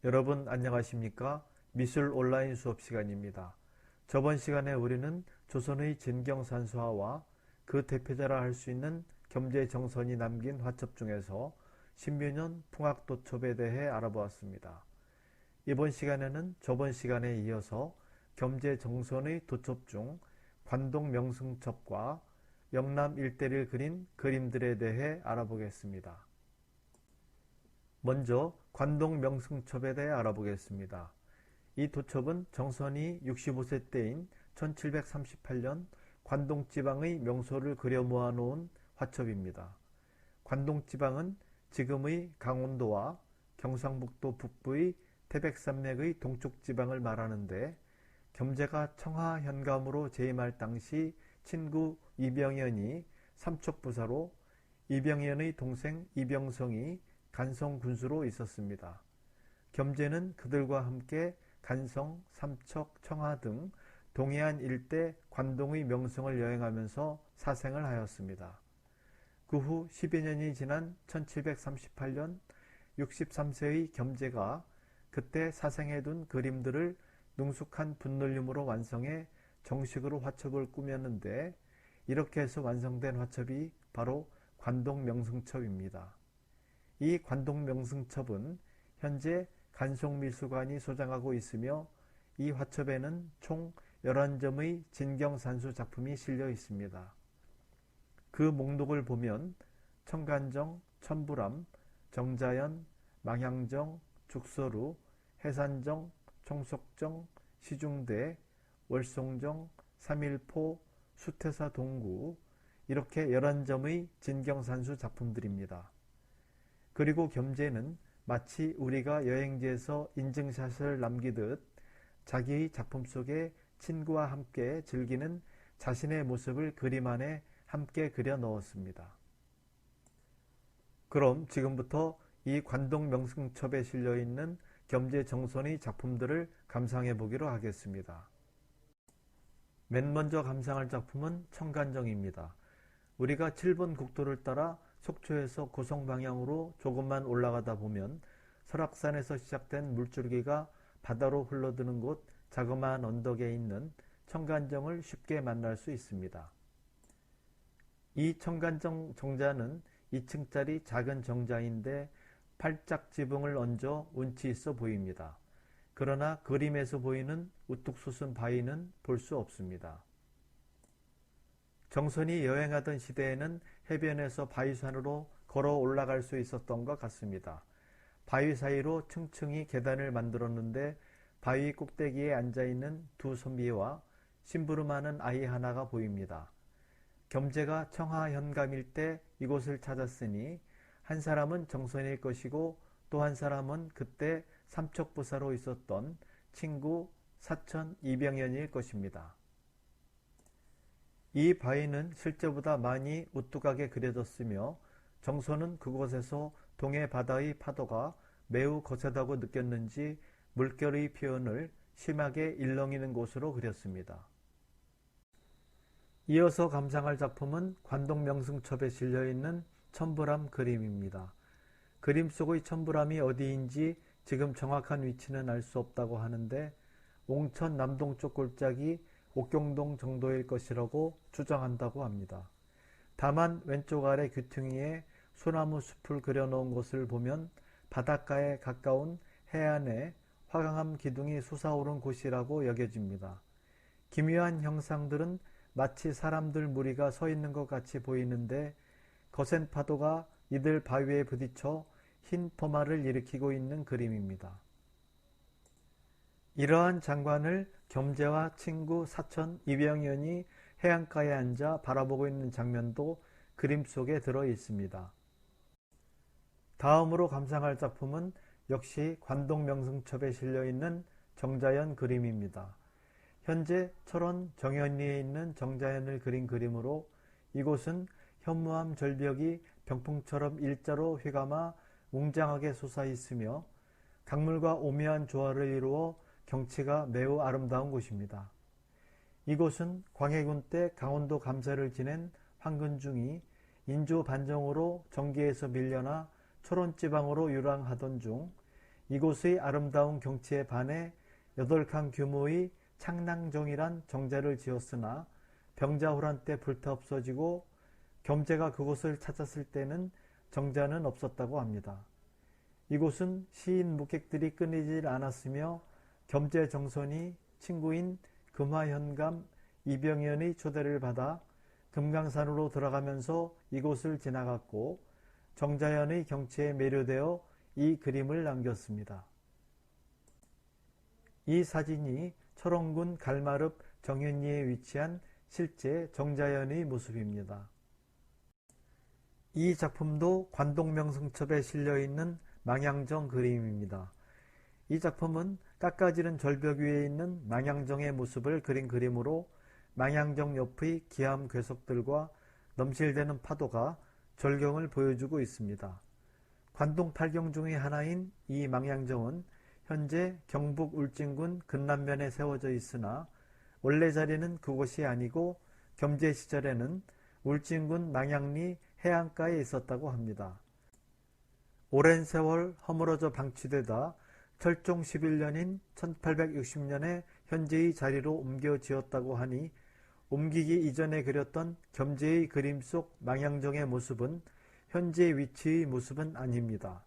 여러분 안녕하십니까? 미술 온라인 수업 시간입니다. 저번 시간에 우리는 조선의 진경산수화와 그 대표자라 할 수 있는 겸재정선이 남긴 화첩 중에서 신묘년 풍악도첩에 대해 알아보았습니다. 이번 시간에는 저번 시간에 이어서 겸재정선의 도첩 중 관동명승첩과 영남 일대를 그린 그림들에 대해 알아보겠습니다. 먼저 관동명승첩에 대해 알아보겠습니다. 이 도첩은 정선이 65세 때인 1738년 관동지방의 명소를 그려 모아놓은 화첩입니다. 관동지방은 지금의 강원도와 경상북도 북부의 태백산맥의 동쪽 지방을 말하는데, 겸재가 청하 현감으로 재임할 당시 친구 이병연이 삼척부사로 이병연의 동생 이병성이 간성 군수로 있었습니다. 겸재는 그들과 함께 간성, 삼척, 청하 등 동해안 일대 관동의 명성을 여행하면서 사생을 하였습니다. 그 후 10여 년이 지난 1738년 63세의 겸재가 그때 사생해둔 그림들을 능숙한 붓놀림으로 완성해 정식으로 화첩을 꾸몄는데, 이렇게 해서 완성된 화첩이 바로 관동명승첩입니다. 이 관동명승첩은 현재 간송미술관이 소장하고 있으며, 이 화첩에는 총 11점의 진경산수 작품이 실려 있습니다. 그 목록을 보면 청간정, 천부람, 정자연, 망향정, 죽서루, 해산정, 총석정, 시중대, 월송정, 삼일포, 수태사 동구, 이렇게 11점의 진경산수 작품들입니다. 그리고 겸재는 마치 우리가 여행지에서 인증샷을 남기듯 자기의 작품 속에 친구와 함께 즐기는 자신의 모습을 그림 안에 함께 그려 넣었습니다. 그럼 지금부터 이 관동명승첩에 실려있는 겸재정선의 작품들을 감상해 보기로 하겠습니다. 맨 먼저 감상할 작품은 청간정입니다. 우리가 7번 국도를 따라 속초에서 고성 방향으로 조금만 올라가다 보면 설악산에서 시작된 물줄기가 바다로 흘러드는 곳 자그마한 언덕에 있는 청간정을 쉽게 만날 수 있습니다. 이 청간정 정자는 2층짜리 작은 정자인데 팔짝 지붕을 얹어 운치 있어 보입니다. 그러나 그림에서 보이는 우뚝 솟은 바위는 볼 수 없습니다. 정선이 여행하던 시대에는 해변에서 바위산으로 걸어 올라갈 수 있었던 것 같습니다. 바위 사이로 층층이 계단을 만들었는데, 바위 꼭대기에 앉아있는 두 선비와 심부름하는 아이 하나가 보입니다. 겸재가 청하 현감일 때 이곳을 찾았으니 한 사람은 정선일 것이고 또 한 사람은 그때 삼척부사로 있었던 친구 사천 이병연일 것입니다. 이 바위는 실제보다 많이 우뚝하게 그려졌으며, 정선은 그곳에서 동해 바다의 파도가 매우 거세다고 느꼈는지 물결의 표현을 심하게 일렁이는 곳으로 그렸습니다. 이어서 감상할 작품은 관동명승첩에 실려있는 천부람 그림입니다. 그림 속의 천부람이 어디인지 지금 정확한 위치는 알 수 없다고 하는데, 옹천 남동쪽 골짜기 옥경동 정도일 것이라고 추정한다고 합니다. 다만 왼쪽 아래 귀퉁이에 소나무 숲을 그려놓은 것을 보면 바닷가에 가까운 해안에 화강암 기둥이 솟아오른 곳이라고 여겨집니다. 기묘한 형상들은 마치 사람들 무리가 서 있는 것 같이 보이는데, 거센 파도가 이들 바위에 부딪혀 흰 포마를 일으키고 있는 그림입니다. 이러한 장관을 겸재와 친구 사천 이병연이 해안가에 앉아 바라보고 있는 장면도 그림 속에 들어 있습니다. 다음으로 감상할 작품은 역시 관동명승첩에 실려있는 정자연 그림입니다. 현재 철원 정현리에 있는 정자연을 그린 그림으로, 이곳은 현무암 절벽이 병풍처럼 일자로 휘감아 웅장하게 솟아있으며 강물과 오묘한 조화를 이루어 경치가 매우 아름다운 곳입니다. 이곳은 광해군 때 강원도 감사를 지낸 황근중이 인조 반정으로 정계에서 밀려나 철원지방으로 유랑하던 중 이곳의 아름다운 경치에 반해 8칸 규모의 창랑정이란 정자를 지었으나 병자호란 때 불타 없어지고 겸재가 그곳을 찾았을 때는 정자는 없었다고 합니다. 이곳은 시인 묵객들이 끊이질 않았으며 겸재 정선이 친구인 금화현감 이병연의 초대를 받아 금강산으로 들어가면서 이곳을 지나갔고 정자연의 경치에 매료되어 이 그림을 남겼습니다. 이 사진이 철원군 갈마릅 정현리에 위치한 실제 정자연의 모습입니다. 이 작품도 관동명승첩에 실려있는 망향정 그림입니다. 이 작품은 깎아지른 절벽 위에 있는 망향정의 모습을 그린 그림으로 망향정 옆의 기암 괴석들과 넘실대는 파도가 절경을 보여주고 있습니다. 관동 8경 중의 하나인 이 망향정은 현재 경북 울진군 근남면에 세워져 있으나 원래 자리는 그곳이 아니고 겸재 시절에는 울진군 망향리 해안가에 있었다고 합니다. 오랜 세월 허물어져 방치되다 철종 11년인 1860년에 현재의 자리로 옮겨 지었다고 하니 옮기기 이전에 그렸던 겸재의 그림 속 망향정의 모습은 현재 위치의 모습은 아닙니다.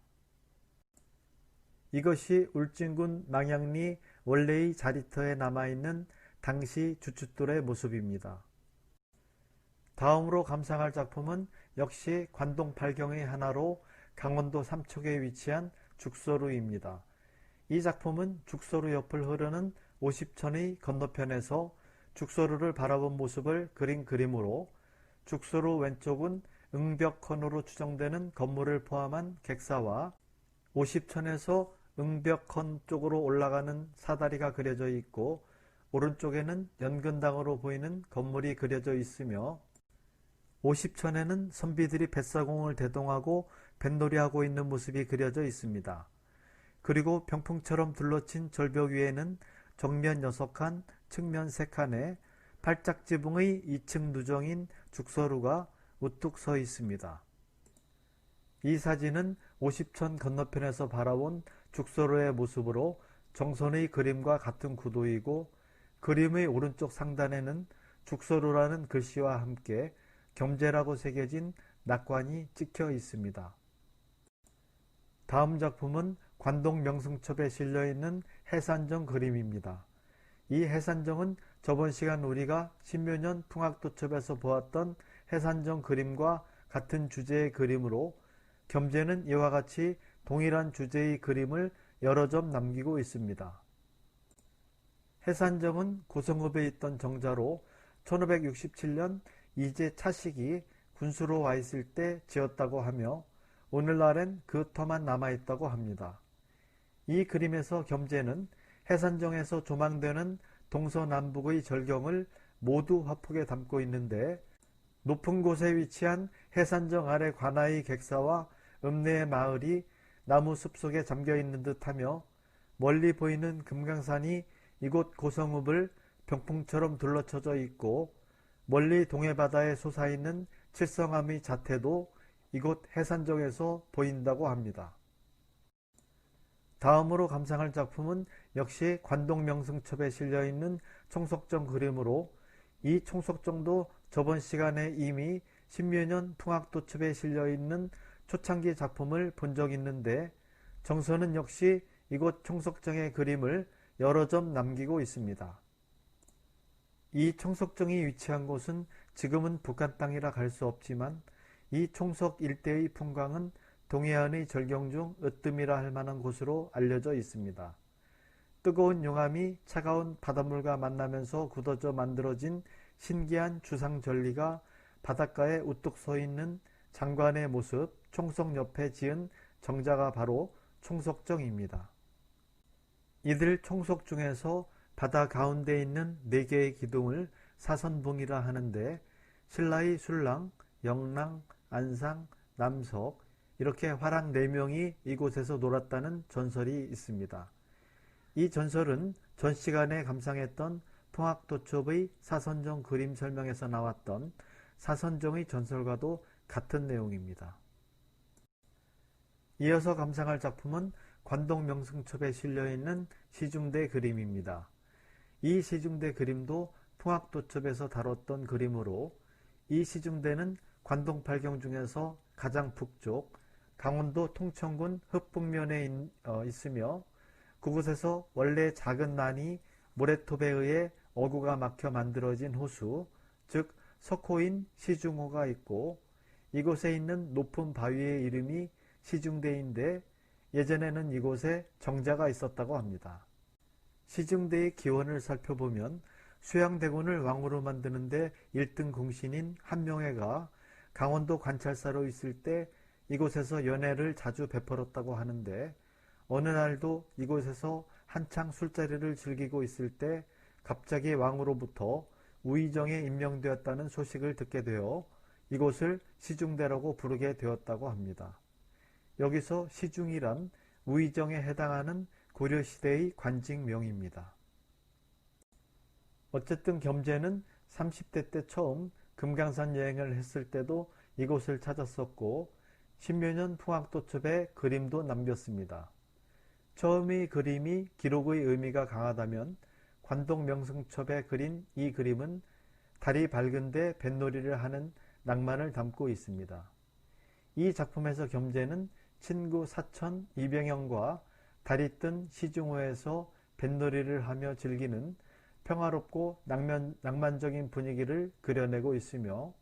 이것이 울진군 망향리 원래의 자리터에 남아있는 당시 주춧돌의 모습입니다. 다음으로 감상할 작품은 역시 관동 8경의 하나로 강원도 삼척에 위치한 죽소루입니다. 이 작품은 죽소루 옆을 흐르는 오십천의 건너편에서 죽소루를 바라본 모습을 그린 그림으로 죽소루 왼쪽은 응벽헌으로 추정되는 건물을 포함한 객사와 오십천에서 응벽헌 쪽으로 올라가는 사다리가 그려져 있고 오른쪽에는 연근당으로 보이는 건물이 그려져 있으며 오십천에는 선비들이 뱃사공을 대동하고 뱃놀이하고 있는 모습이 그려져 있습니다. 그리고 병풍처럼 둘러친 절벽 위에는 정면 6칸, 측면 3칸에 팔짝지붕의 2층 누정인 죽소루가 우뚝 서 있습니다. 이 사진은 오십천 건너편에서 바라본 죽소루의 모습으로 정선의 그림과 같은 구도이고 그림의 오른쪽 상단에는 죽소루라는 글씨와 함께 겸재라고 새겨진 낙관이 찍혀 있습니다. 다음 작품은 관동 명승첩에 실려있는 해산정 그림입니다. 이 해산정은 저번 시간 우리가 신묘년 풍악도첩에서 보았던 해산정 그림과 같은 주제의 그림으로 겸재는 이와 같이 동일한 주제의 그림을 여러 점 남기고 있습니다. 해산정은 고성읍에 있던 정자로 1567년 이제 차식이 군수로 와 있을 때 지었다고 하며 오늘날엔 그 터만 남아있다고 합니다. 이 그림에서 겸재는 해산정에서 조망되는 동서남북의 절경을 모두 화폭에 담고 있는데 높은 곳에 위치한 해산정 아래 관아의 객사와 읍내의 마을이 나무 숲속에 잠겨있는 듯하며 멀리 보이는 금강산이 이곳 고성읍을 병풍처럼 둘러쳐져 있고 멀리 동해바다에 솟아있는 칠성암의 자태도 이곳 해산정에서 보인다고 합니다. 다음으로 감상할 작품은 역시 관동명승첩에 실려있는 총석정 그림으로 이 총석정도 저번 시간에 이미 신묘년 풍악도첩에 실려있는 초창기 작품을 본 적 있는데 정서는 역시 이곳 총석정의 그림을 여러 점 남기고 있습니다. 이 총석정이 위치한 곳은 지금은 북한 땅이라 갈 수 없지만 이 총석 일대의 풍광은 동해안의 절경 중 으뜸이라 할 만한 곳으로 알려져 있습니다. 뜨거운 용암이 차가운 바닷물과 만나면서 굳어져 만들어진 신기한 주상절리가 바닷가에 우뚝 서 있는 장관의 모습 총석 옆에 지은 정자가 바로 총석정입니다. 이들 총석 중에서 바다 가운데 있는 4개의 기둥을 사선봉이라 하는데 신라의 술랑, 영랑, 안상, 남석 이렇게 화랑 4명이 이곳에서 놀았다는 전설이 있습니다. 이 전설은 전 시간에 감상했던 풍악도첩의 사선정 그림 설명에서 나왔던 사선정의 전설과도 같은 내용입니다. 이어서 감상할 작품은 관동명승첩에 실려있는 시중대 그림입니다. 이 시중대 그림도 풍악도첩에서 다뤘던 그림으로 이 시중대는 관동팔경 중에서 가장 북쪽 강원도 통천군 흡북면에 있으며 그곳에서 원래 작은 난이 모래톱에 의해 어구가 막혀 만들어진 호수, 즉 석호인 시중호가 있고 이곳에 있는 높은 바위의 이름이 시중대인데 예전에는 이곳에 정자가 있었다고 합니다. 시중대의 기원을 살펴보면 수양대군을 왕으로 만드는데 1등 공신인 한명회가 강원도 관찰사로 있을 때 이곳에서 연회를 자주 베풀었다고 하는데 어느 날도 이곳에서 한창 술자리를 즐기고 있을 때 갑자기 왕으로부터 우의정에 임명되었다는 소식을 듣게 되어 이곳을 시중대라고 부르게 되었다고 합니다. 여기서 시중이란 우의정에 해당하는 고려시대의 관직명입니다. 어쨌든 겸재는 30대 때 처음 금강산 여행을 했을 때도 이곳을 찾았었고 10여 년 풍악도첩에 그림도 남겼습니다. 처음의 그림이 기록의 의미가 강하다면 관동명승첩에 그린 이 그림은 달이 밝은데 뱃놀이를 하는 낭만을 담고 있습니다. 이 작품에서 겸재는 친구 사천 이병영과 달이 뜬 시중호에서 뱃놀이를 하며 즐기는 평화롭고 낭만적인 분위기를 그려내고 있으며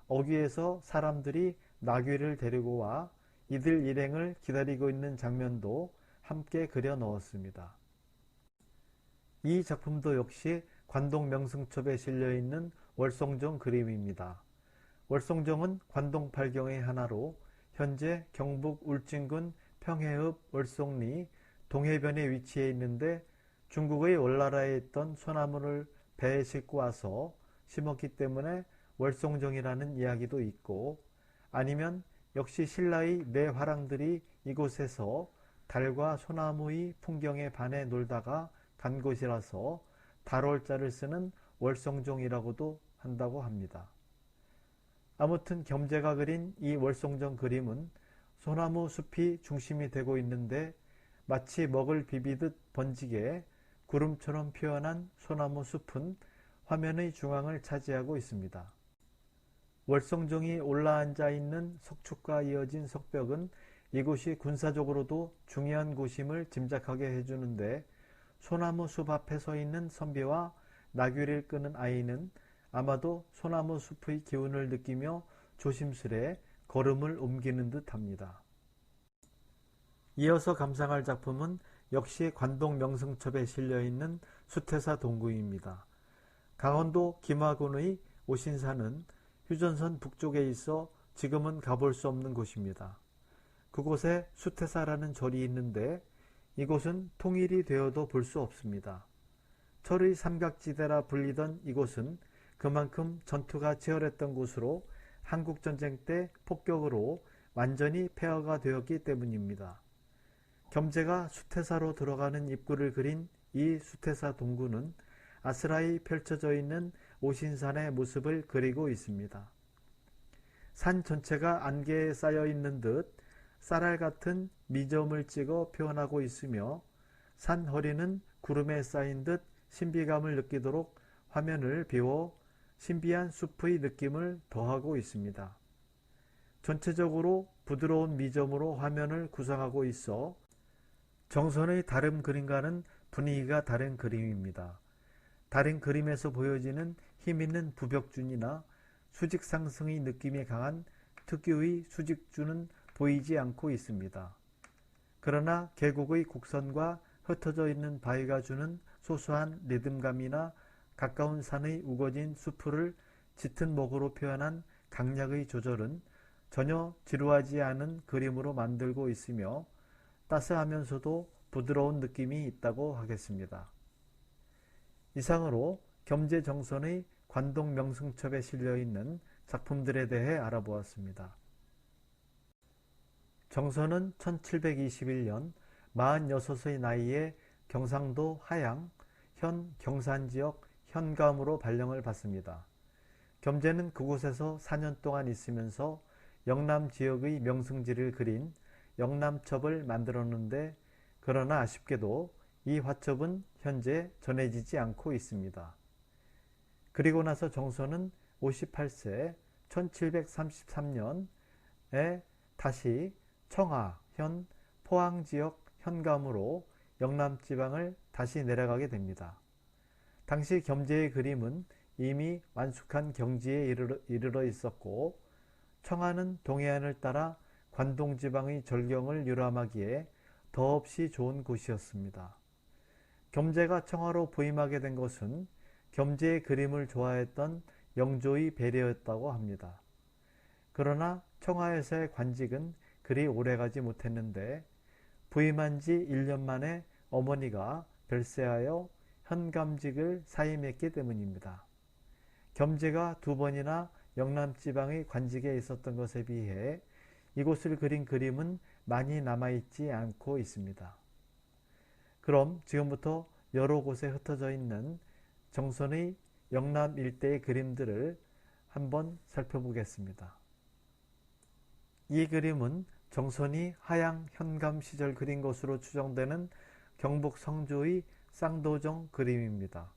어귀에서 사람들이 나귀를 데리고 와 이들 일행을 기다리고 있는 장면도 함께 그려 넣었습니다. 이 작품도 역시 관동명승첩에 실려있는 월송정 그림입니다. 월송정은 관동팔경의 하나로 현재 경북 울진군 평해읍 월송리 동해변에 위치해 있는데 중국의 월나라에 있던 소나무를 배에 싣고 와서 심었기 때문에 월송정이라는 이야기도 있고 아니면 역시 신라의 네 화랑들이 이곳에서 달과 소나무의 풍경에 반해 놀다가 간 곳이라서 달월자를 쓰는 월송정이라고도 한다고 합니다. 아무튼 겸재가 그린 이 월송정 그림은 소나무 숲이 중심이 되고 있는데 마치 먹을 비비듯 번지게 구름처럼 표현한 소나무 숲은 화면의 중앙을 차지하고 있습니다. 월송정이 올라앉아 있는 석축과 이어진 석벽은 이곳이 군사적으로도 중요한 곳임을 짐작하게 해주는데 소나무 숲 앞에 서 있는 선비와 나귀를 끄는 아이는 아마도 소나무 숲의 기운을 느끼며 조심스레 걸음을 옮기는 듯 합니다. 이어서 감상할 작품은 역시 관동명승첩에 실려있는 수태사 동궁입니다. 강원도 김화군의 오신산은 휴전선 북쪽에 있어 지금은 가볼 수 없는 곳입니다. 그곳에 수태사라는 절이 있는데 이곳은 통일이 되어도 볼 수 없습니다. 철의 삼각지대라 불리던 이곳은 그만큼 전투가 치열했던 곳으로 한국전쟁 때 폭격으로 완전히 폐허가 되었기 때문입니다. 겸재가 수태사로 들어가는 입구를 그린 이 수태사 동굴은 아스라이 펼쳐져 있는 오신산의 모습을 그리고 있습니다. 산 전체가 안개에 쌓여 있는 듯 쌀알 같은 미점을 찍어 표현하고 있으며 산 허리는 구름에 쌓인 듯 신비감을 느끼도록 화면을 비워 신비한 숲의 느낌을 더하고 있습니다. 전체적으로 부드러운 미점으로 화면을 구성하고 있어 정선의 다른 그림과는 분위기가 다른 그림입니다. 다른 그림에서 보여지는 힘있는 부벽준이나 수직상승의 느낌이 강한 특유의 수직주는 보이지 않고 있습니다. 그러나 계곡의 곡선과 흩어져 있는 바위가 주는 소소한 리듬감이나 가까운 산의 우거진 수풀을 짙은 목으로 표현한 강약의 조절은 전혀 지루하지 않은 그림으로 만들고 있으며 따스하면서도 부드러운 느낌이 있다고 하겠습니다. 이상으로 겸재정선의 관동명승첩에 실려있는 작품들에 대해 알아보았습니다. 정선은 1721년 46의 나이에 경상도 하양, 현 경산지역 현감으로 발령을 받습니다. 겸재는 그곳에서 4년 동안 있으면서 영남 지역의 명승지를 그린 영남첩을 만들었는데 그러나 아쉽게도 이 화첩은 현재 전해지지 않고 있습니다. 그리고 나서 정선은 58세 1733년에 다시 청하 현 포항지역 현감으로 영남지방을 다시 내려가게 됩니다. 당시 겸재의 그림은 이미 완숙한 경지에 이르러 있었고 청하는 동해안을 따라 관동지방의 절경을 유람하기에 더없이 좋은 곳이었습니다. 겸재가 청하로 부임하게 된 것은 겸재의 그림을 좋아했던 영조의 배려였다고 합니다. 그러나 청하에서의 관직은 그리 오래가지 못했는데 부임한 지 1년 만에 어머니가 별세하여 현감직을 사임했기 때문입니다. 겸재가 2번이나 영남지방의 관직에 있었던 것에 비해 이곳을 그린 그림은 많이 남아있지 않고 있습니다. 그럼 지금부터 여러 곳에 흩어져 있는 정선의 영남 일대의 그림들을 한번 살펴보겠습니다. 이 그림은 정선이 하양 현감 시절 그린 것으로 추정되는 경북 성주의 쌍도정 그림입니다.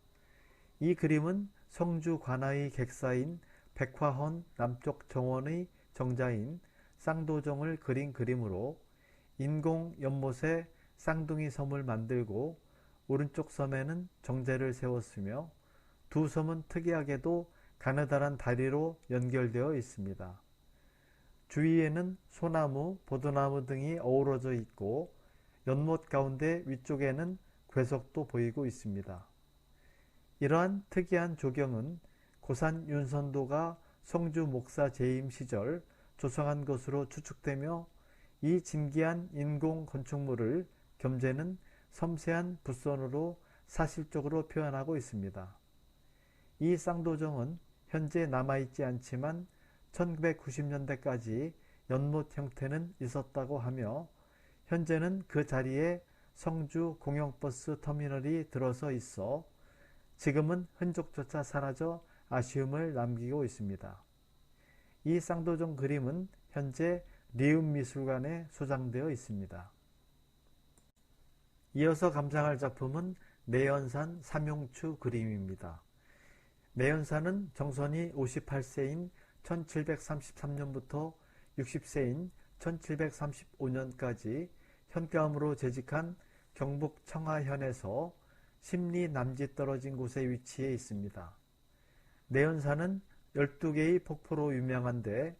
이 그림은 성주 관아의 객사인 백화헌 남쪽 정원의 정자인 쌍도정을 그린 그림으로 인공 연못에 쌍둥이 섬을 만들고 오른쪽 섬에는 정제를 세웠으며 두 섬은 특이하게도 가느다란 다리로 연결되어 있습니다. 주위에는 소나무, 보드나무 등이 어우러져 있고 연못 가운데 위쪽에는 괴석도 보이고 있습니다. 이러한 특이한 조경은 고산 윤선도가 성주 목사 재임 시절 조성한 것으로 추측되며 이 진기한 인공 건축물을 겸재는 섬세한 붓선으로 사실적으로 표현하고 있습니다. 이 쌍도정은 현재 남아있지 않지만 1990년대까지 연못 형태는 있었다고 하며 현재는 그 자리에 성주 공영버스 터미널이 들어서 있어 지금은 흔적조차 사라져 아쉬움을 남기고 있습니다. 이 쌍도정 그림은 현재 리움미술관에 소장되어 있습니다. 이어서 감상할 작품은 내연산 삼용추 그림입니다. 내연산은 정선이 58세인 1733년부터 60세인 1735년까지 현감으로 재직한 경북 청하현에서 십리 남짓 떨어진 곳에 위치해 있습니다. 내연산은 12개의 폭포로 유명한데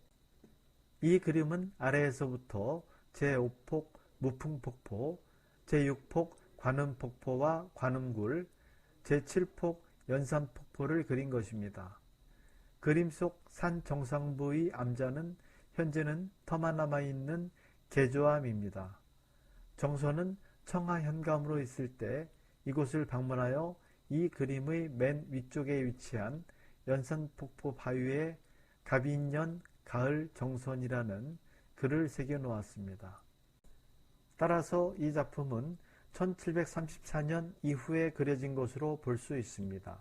이 그림은 아래에서부터 제5폭 무풍폭포, 제6폭 관음폭포와 관음굴, 제7폭 연산폭포를 그린 것입니다. 그림 속 산 정상부의 암자는 현재는 터만 남아있는 개조암입니다. 정선은 청하 현감으로 있을 때 이곳을 방문하여 이 그림의 맨 위쪽에 위치한 연산폭포 바위에 갑인년 가을 정선이라는 글을 새겨 놓았습니다. 따라서 이 작품은 1734년 이후에 그려진 것으로 볼 수 있습니다.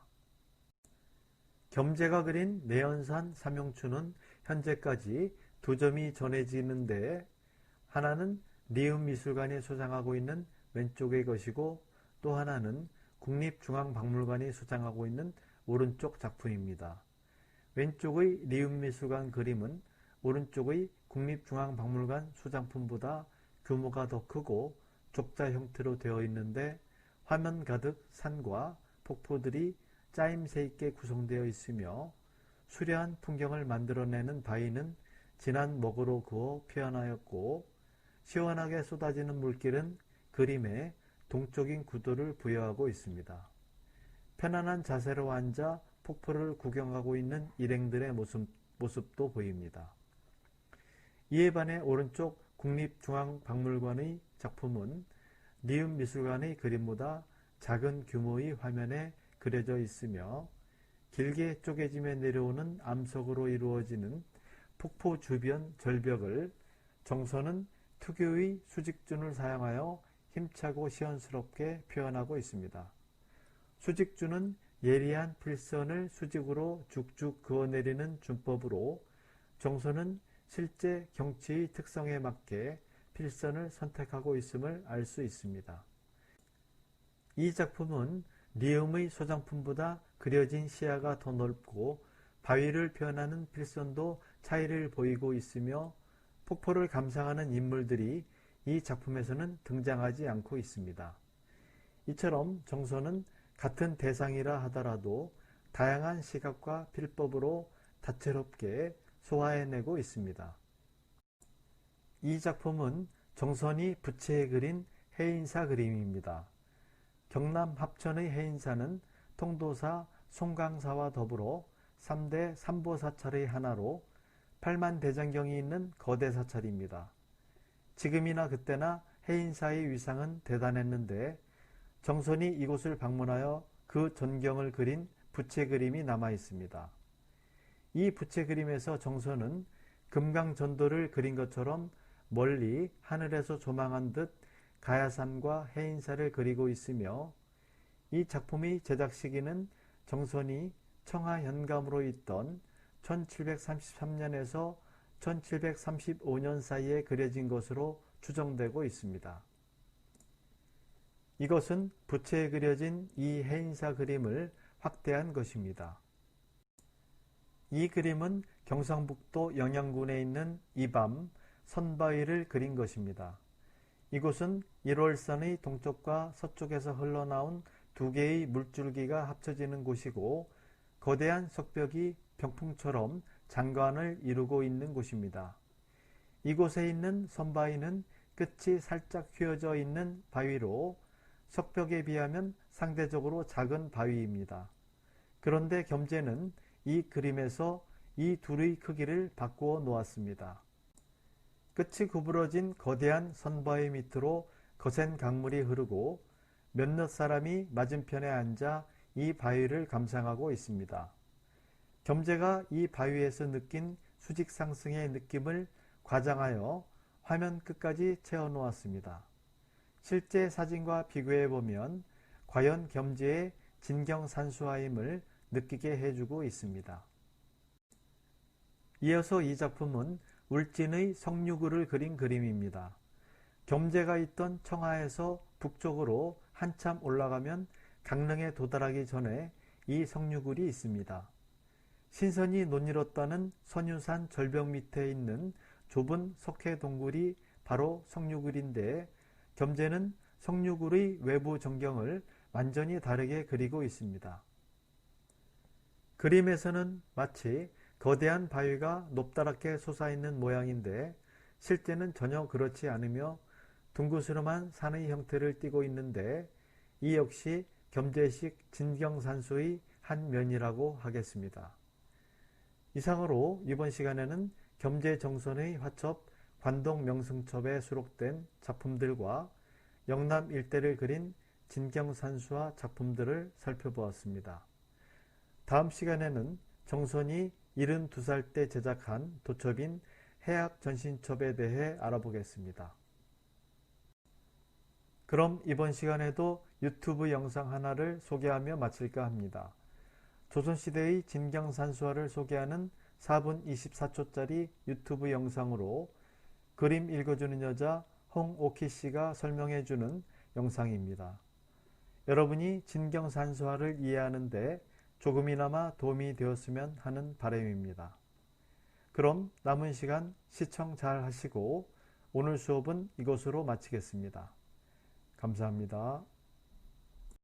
겸재가 그린 내연산 삼용추는 현재까지 2점이 전해지는데 하나는 리움미술관이 소장하고 있는 왼쪽의 것이고 또 하나는 국립중앙박물관이 소장하고 있는 오른쪽 작품입니다. 왼쪽의 리움미술관 그림은 오른쪽의 국립중앙박물관 소장품보다 규모가 더 크고 족자 형태로 되어 있는데 화면 가득 산과 폭포들이 짜임새 있게 구성되어 있으며 수려한 풍경을 만들어내는 바위는 진한 먹으로 그어 표현하였고 시원하게 쏟아지는 물길은 그림에 동적인 구도를 부여하고 있습니다. 편안한 자세로 앉아 폭포를 구경하고 있는 일행들의 모습도 보입니다. 이에 반해 오른쪽 국립중앙박물관의 작품은 리움미술관의 그림보다 작은 규모의 화면에 그려져 있으며 길게 쪼개지며 내려오는 암석으로 이루어지는 폭포 주변 절벽을 정선은 특유의 수직준을 사용하여 힘차고 시원스럽게 표현하고 있습니다. 수직준은 예리한 필선을 수직으로 쭉쭉 그어내리는 준법으로 정선은 실제 경치의 특성에 맞게 필선을 선택하고 있음을 알 수 있습니다. 이 작품은 리움의 소장품보다 그려진 시야가 더 넓고 바위를 표현하는 필선도 차이를 보이고 있으며 폭포를 감상하는 인물들이 이 작품에서는 등장하지 않고 있습니다. 이처럼 정서는 같은 대상이라 하더라도 다양한 시각과 필법으로 다채롭게 소화해내고 있습니다. 이 작품은 정선이 부채에 그린 해인사 그림입니다. 경남 합천의 해인사는 통도사, 송강사와 더불어 3대 삼보사찰의 하나로 8만 대장경이 있는 거대 사찰입니다. 지금이나 그때나 해인사의 위상은 대단했는데 정선이 이곳을 방문하여 그 전경을 그린 부채 그림이 남아 있습니다. 이 부채 그림에서 정선은 금강전도를 그린 것처럼 멀리 하늘에서 조망한 듯 가야산과 해인사를 그리고 있으며 이 작품의 제작 시기는 정선이 청하현감으로 있던 1733년에서 1735년 사이에 그려진 것으로 추정되고 있습니다. 이것은 부채에 그려진 이 해인사 그림을 확대한 것입니다. 이 그림은 경상북도 영양군에 있는 이밤, 선바위를 그린 것입니다. 이곳은 1월산의 동쪽과 서쪽에서 흘러나온 두 개의 물줄기가 합쳐지는 곳이고 거대한 석벽이 병풍처럼 장관을 이루고 있는 곳입니다. 이곳에 있는 선바위는 끝이 살짝 휘어져 있는 바위로 석벽에 비하면 상대적으로 작은 바위입니다. 그런데 겸재는 이 그림에서 이 둘의 크기를 바꾸어 놓았습니다. 끝이 구부러진 거대한 선바위 밑으로 거센 강물이 흐르고 몇몇 사람이 맞은편에 앉아 이 바위를 감상하고 있습니다. 겸재가 이 바위에서 느낀 수직 상승의 느낌을 과장하여 화면 끝까지 채워 놓았습니다. 실제 사진과 비교해 보면 과연 겸재의 진경산수화임을 느끼게 해주고 있습니다. 이어서 이 작품은 울진의 성류구를 그린 그림입니다. 겸재가 있던 청하에서 북쪽으로 한참 올라가면 강릉에 도달하기 전에 이 성류굴이 있습니다. 신선이 논이뤘다는 선유산 절벽 밑에 있는 좁은 석회 동굴이 바로 성류굴인데 겸재는 성류굴의 외부 전경을 완전히 다르게 그리고 있습니다. 그림에서는 마치 거대한 바위가 높다랗게 솟아있는 모양인데 실제는 전혀 그렇지 않으며 둥그스름한 산의 형태를 띠고 있는데 이 역시 겸재식 진경산수의 한 면이라고 하겠습니다. 이상으로 이번 시간에는 겸재정선의 화첩 관동명승첩에 수록된 작품들과 영남 일대를 그린 진경산수화 작품들을 살펴보았습니다. 다음 시간에는 정선이 72살 때 제작한 도첩인 해학전신첩에 대해 알아보겠습니다. 그럼 이번 시간에도 유튜브 영상 하나를 소개하며 마칠까 합니다. 조선시대의 진경산수화를 소개하는 4분 24초짜리 유튜브 영상으로 그림 읽어주는 여자 홍오키씨가 설명해주는 영상입니다. 여러분이 진경산수화를 이해하는 데 조금이나마 도움이 되었으면 하는 바람입니다. 그럼 남은 시간 시청 잘 하시고 오늘 수업은 이것으로 마치겠습니다. 감사합니다.